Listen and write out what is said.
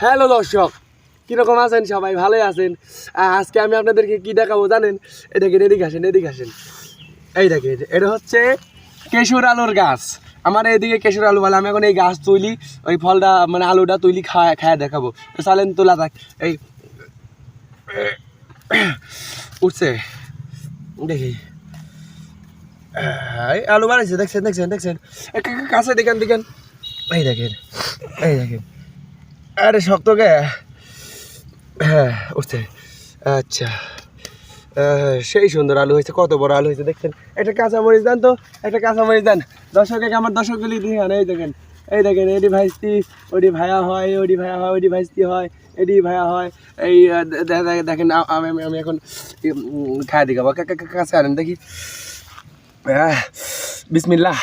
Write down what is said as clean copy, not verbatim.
Hello দর্শক, কীরকম আছেন? সবাই ভালোই আছেন? আজকে আমি আপনাদেরকে কি দেখাবো জানেন? এই দেখেন, এদিকে আসেন, এদিকে আসেন। এই দেখেন, এটা হচ্ছে কেশর আলুর গাছ। আমার এইদিকে কেশর আলু বলে। আমি এখন এই গাছ তুলি, ওই ফলটা মানে আলুটা তুলি, খায় দেখাবো। চালেন তোলা থাক। এই উঠছে দেখি, এই আলু বানাইছে, দেখছেন দেখছেন দেখছেন। কাছে দেখেন দেখেন, এই দেখেন, এই দেখেন। আরে শক্ত গে, হ্যাঁ উঠছে। আচ্ছা, সেই সুন্দর আলু হয়েছে, কত বড় আলু হয়েছে দেখছেন। একটা কাঁচামরিচ দেন তো, একটা কাঁচামরিচ দেন। দর্শকে আমার দর্শকগুলি দেখেন, এই দেখেন, এই দেখেন, এডি ভাইস্তি, ওডি ভায়া হয়, ওডি ভায়া হয়, ওডি ভাইস্তি হয়, এডি ভায়া হয়। এই দেখেন, আমি আমি এখন খাই দেখাবো। কাছে আনেন দেখি। বিসমিল্লাহ।